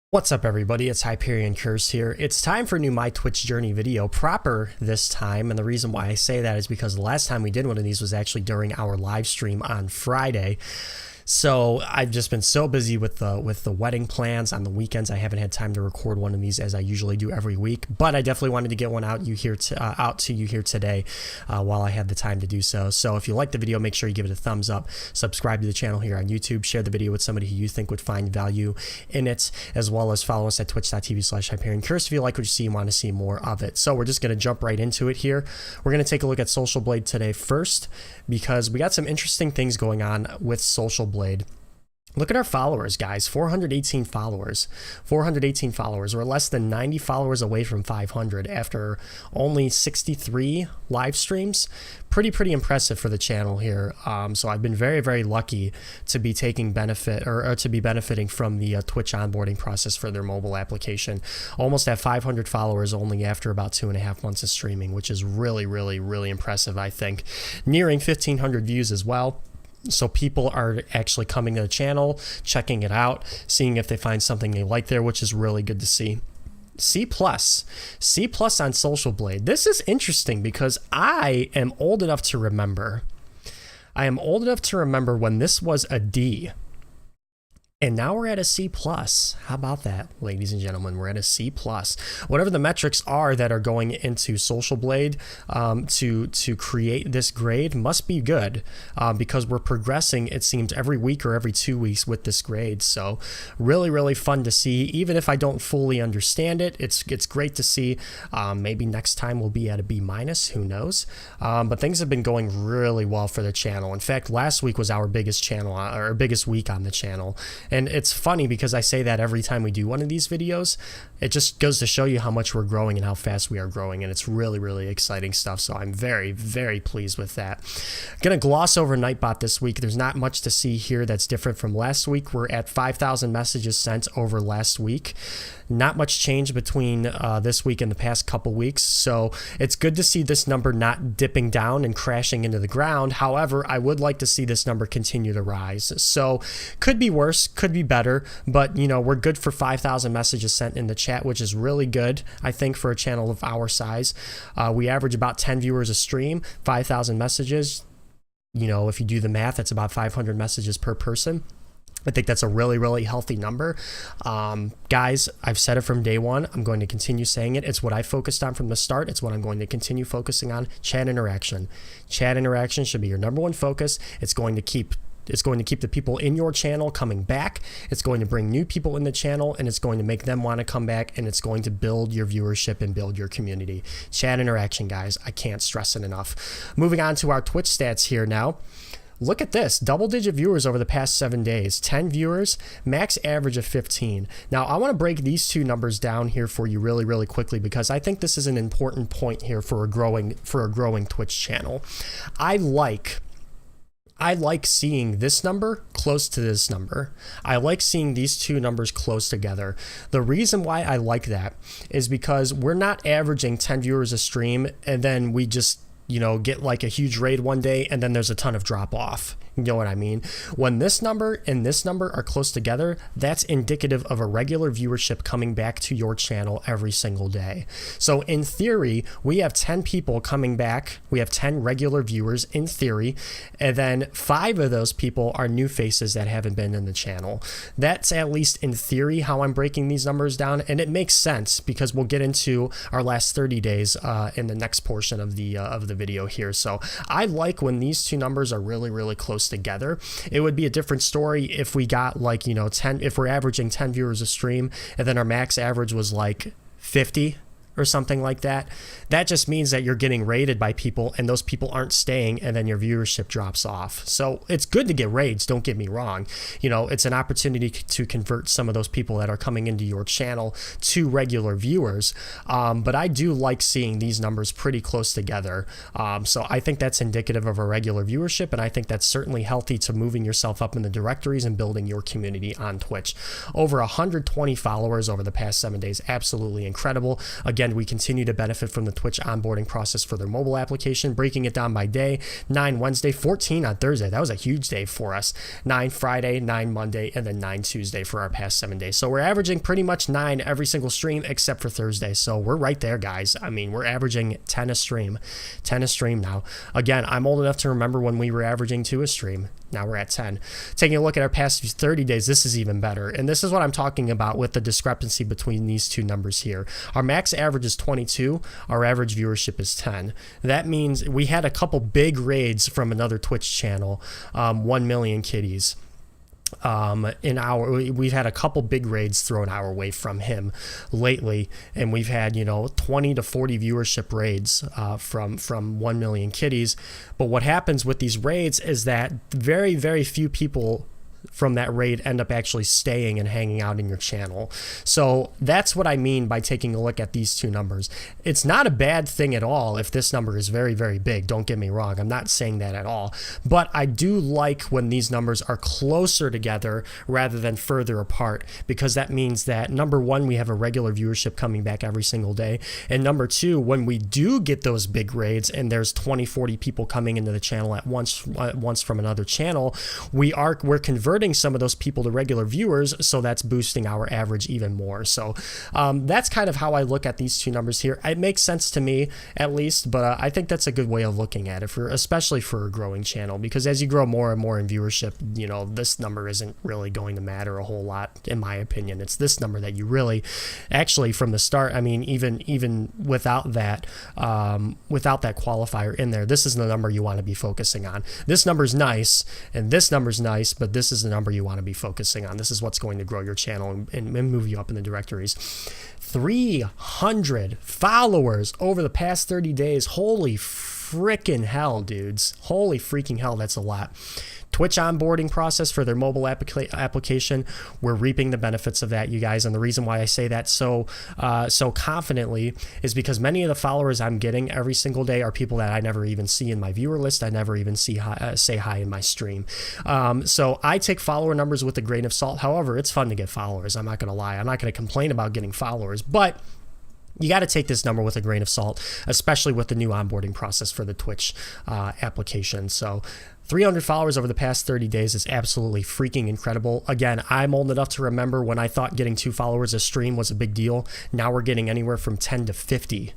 What's up, everybody? It's Hyperion Curse here. It's time for a new My Twitch Journey video, proper this time, and the reason why I say that is because the last time we did one of these was actually during our live stream on Friday. So I've just been so busy with the wedding plans on the weekends. I haven't had time to record one of these as I usually do every week, but I definitely wanted to get one out to you here today while I had the time to do so. So if you like the video, make sure you give it a thumbs up, subscribe to the channel here on YouTube, share the video with somebody who you think would find value in it, as well as follow us at twitch.tv/HyperionCurse if you like what you see and want to see more of it. So we're just going to jump right into it here. We're going to take a look at Social Blade today first, because we got some interesting things going on with Social Blade. Look at our followers, guys. 418 followers. 418 followers. We're less than 90 followers away from 500 after only 63 live streams. Pretty impressive for the channel here. So I've been very lucky to be taking benefit or to be benefiting from the Twitch onboarding process for their mobile application. Almost at 500 followers only after about 2.5 months of streaming, which is really impressive, I think. Nearing 1,500 views as well. So people are actually coming to the channel, checking it out, seeing if they find something they like there, which is really good to see. C+ on Social Blade. This is interesting because I am old enough to remember. When this was a D. And now we're at a C+. How about that, ladies and gentlemen? We're at a C+. Whatever the metrics are that are going into Social Blade to create this grade must be good, because we're progressing, it seems, every week or every 2 weeks with this grade. So really fun to see. Even if I don't fully understand it, it's great to see. Maybe next time we'll be at a B-, who knows? But things have been going really well for the channel. In fact, last week was our biggest week on the channel. And it's funny because I say that every time we do one of these videos. It just goes to show you how much we're growing and how fast we are growing, and it's really exciting stuff. So I'm very pleased with that. Gonna gloss over Nightbot this week. There's not much to see here that's different from last week. We're at 5,000 messages sent over last week. Not much change between this week and the past couple weeks, so it's good to see this number not dipping down and crashing into the ground. However, I would like to see this number continue to rise. So could be worse, could be better, but you know, we're good for 5,000 messages sent in the chat, which is really good, I think, for a channel of our size. We average about 10 viewers a stream, 5,000 messages. You know, if you do the math, that's about 500 messages per person. I think that's a really healthy number. Guys, I've said it from day one. I'm going to continue saying it. It's what I focused on from the start. It's what I'm going to continue focusing on. Chat interaction. Chat interaction should be your number one focus. It's going to keep the people in your channel coming back. It's going to bring new people in the channel, and it's going to make them want to come back, and it's going to build your viewership and build your community. Chat interaction, guys. I can't stress it enough. Moving on to our Twitch stats here now. Look at this, double-digit viewers over the past 7 days, 10 viewers, max average of 15. Now, I want to break these two numbers down here for you really quickly, because I think this is an important point here for a growing Twitch channel. I like seeing this number close to this number. I like seeing these two numbers close together. The reason why I like that is because we're not averaging 10 viewers a stream and then we just, you know, get like a huge raid one day and then there's a ton of drop off. You know what I mean? When this number and this number are close together, that's indicative of a regular viewership coming back to your channel every single day. So in theory, we have 10 people coming back. We have 10 regular viewers in theory, and then 5 of those people are new faces that haven't been in the channel. That's at least in theory how I'm breaking these numbers down, and it makes sense because we'll get into our last 30 days in the next portion of the video here. So I like when these two numbers are really close together. It would be a different story if we got like, you know, 10, if we're averaging 10 viewers a stream and then our max average was like 50 or something like that. That just means that you're getting raided by people and those people aren't staying, and then your viewership drops off. So it's good to get raids, don't get me wrong. You know, it's an opportunity to convert some of those people that are coming into your channel to regular viewers. But I do like seeing these numbers pretty close together. So I think that's indicative of a regular viewership, and I think that's certainly healthy to moving yourself up in the directories and building your community on Twitch. Over 120 followers over the past 7 days, absolutely incredible. Again, Again, we continue to benefit from the Twitch onboarding process for their mobile application, breaking it down by day: 9 Wednesday, 14 on Thursday. That was a huge day for us. 9 Friday, 9 Monday, and then 9 Tuesday for our past 7 days. So we're averaging pretty much 9 every single stream except for Thursday. So we're right there, guys. I mean, we're averaging 10 a stream. 10 a stream now. Again, I'm old enough to remember when we were averaging 2 a stream. Now we're at 10. Taking a look at our past 30 days, this is even better. And this is what I'm talking about with the discrepancy between these two numbers here. Our max average is 22. Our average viewership is 10. That means we had a couple big raids from another Twitch channel, 1 million kitties. We've had a couple big raids thrown our way from him lately, and we've had 20 to 40 viewership raids from 1 million kitties. But what happens with these raids is that very, very few people from that raid end up actually staying and hanging out in your channel. So that's what I mean by taking a look at these two numbers. It's not a bad thing at all if this number is very, very big. Don't get me wrong. I'm not saying that at all. But I do like when these numbers are closer together rather than further apart, because that means that, number one, we have a regular viewership coming back every single day. And number two, when we do get those big raids and there's 20, 40 people coming into the channel at once from another channel, we're converting some of those people to regular viewers, so that's boosting our average even more. So that's kind of how I look at these two numbers here. It makes sense to me, at least, but I think that's a good way of looking at it, especially for a growing channel, because as you grow more and more in viewership, this number isn't really going to matter a whole lot, in my opinion. It's this number that you really, actually, from the start, I mean, even without that qualifier in there, this is the number you want to be focusing on. This number's nice, and this number's nice, but this is the number you want to be focusing on. This is what's going to grow your channel and move you up in the directories. 300 followers over the past 30 days. Holy freaking hell, dudes. Holy freaking hell, that's a lot. Twitch onboarding process for their mobile application, we're reaping the benefits of that, you guys. And the reason why I say that so confidently is because many of the followers I'm getting every single day are people that I never even see in my viewer list. I never even see say hi in my stream. So I take follower numbers with a grain of salt. However, it's fun to get followers. I'm not going to lie. I'm not going to complain about getting followers, but you got to take this number with a grain of salt, especially with the new onboarding process for the Twitch application. So 300 followers over the past 30 days is absolutely freaking incredible. Again, I'm old enough to remember when I thought getting 2 followers a stream was a big deal. Now we're getting anywhere from 10 to 50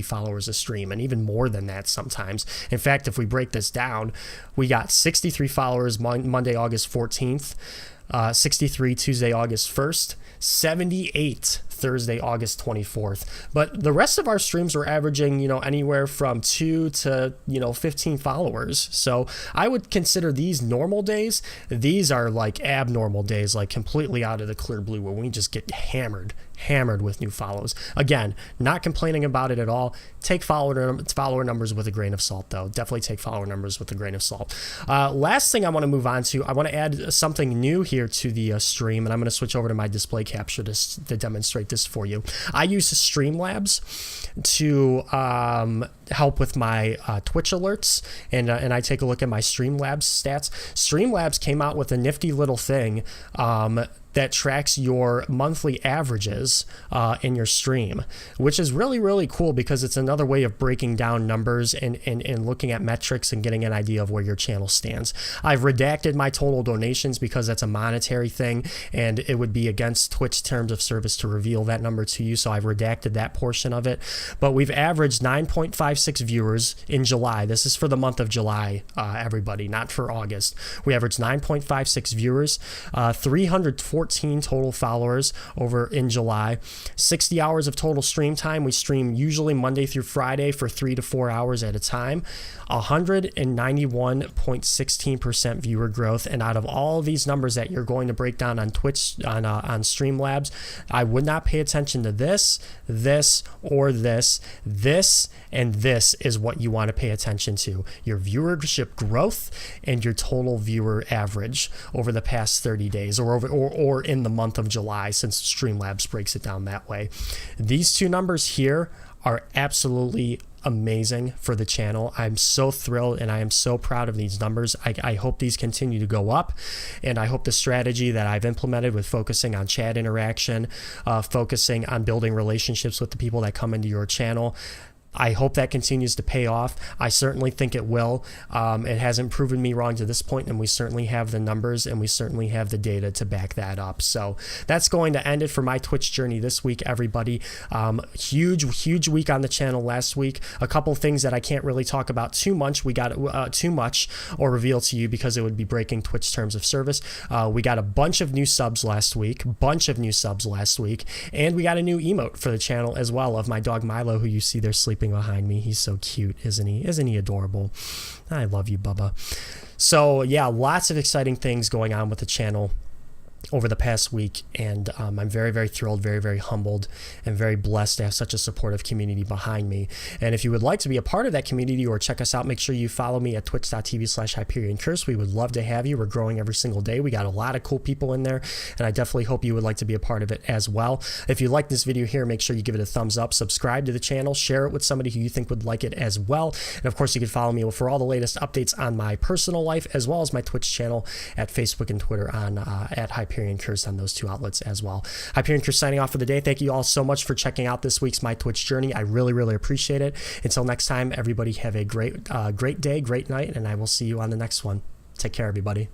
followers a stream, and even more than that sometimes. In fact, if we break this down, we got 63 followers Monday, August 14th, 63 Tuesday, August 1st, 78 Thursday, August 24th. But the rest of our streams are averaging, anywhere from 2 to, 15 followers. So I would consider these normal days. These are like abnormal days, like completely out of the clear blue, where we just get hammered with new follows. Again, not complaining about it at all. Take follower numbers with a grain of salt, though. Definitely take follower numbers with a grain of salt. Last thing I want to move on to, I want to add something new here to the stream, and I'm going to switch over to my display capture to demonstrate this for you. I use Streamlabs to help with my Twitch alerts, and I take a look at my Streamlabs stats. Streamlabs came out with a nifty little thing that tracks your monthly averages in your stream, which is really, really cool, because it's another way of breaking down numbers and looking at metrics and getting an idea of where your channel stands. I've redacted my total donations because that's a monetary thing, and it would be against Twitch terms of service to reveal that number to you, so I've redacted that portion of it. But we've averaged 9.56 viewers in July. This is for the month of July, everybody, not for August. We averaged 9.56 viewers, 314 total followers over in July, 60 hours of total stream time. We stream usually Monday through Friday for 3 to 4 hours at a time, 191.16% viewer growth. And out of all these numbers that you're going to break down on Twitch, on Streamlabs, I would not pay attention to this, or this. This and this is what you want to pay attention to: your viewership growth and your total viewer average over the past 30 days, or in the month of July, since Streamlabs breaks it down that way. These two numbers here are absolutely amazing for the channel. I'm so thrilled and I am so proud of these numbers. I hope these continue to go up, and I hope the strategy that I've implemented with focusing on chat interaction, focusing on building relationships with the people that come into your channel, I hope that continues to pay off. I certainly think it will. It hasn't proven me wrong to this point, and we certainly have the numbers and we certainly have the data to back that up. So that's going to end it for my Twitch journey this week, everybody. Huge week on the channel last week. A couple things that I can't really talk about too much. We got too much or reveal to you because it would be breaking Twitch terms of service. We got a bunch of new subs last week, and we got a new emote for the channel as well of my dog Milo, who you see there sleeping behind me. He's so cute, isn't he? Isn't he adorable? I love you, Bubba. So yeah, lots of exciting things going on with the channel over the past week, and I'm very thrilled, very humbled, and very blessed to have such a supportive community behind me. And if you would like to be a part of that community or check us out, make sure you follow me at twitch.tv/HyperionCurse. We would love to have you. We're growing every single day. We got a lot of cool people in there, and I definitely hope you would like to be a part of it as well. If you like this video here, make sure you give it a thumbs up, subscribe to the channel, share it with somebody who you think would like it as well. And of course, you can follow me for all the latest updates on my personal life as well as my Twitch channel at Facebook and Twitter on at Hyperion Curse on those two outlets as well. Hyperion Curse signing off for the day. Thank you all so much for checking out this week's My Twitch Journey. I really appreciate it. Until next time, everybody have a great day, great night, and I will see you on the next one. Take care, everybody.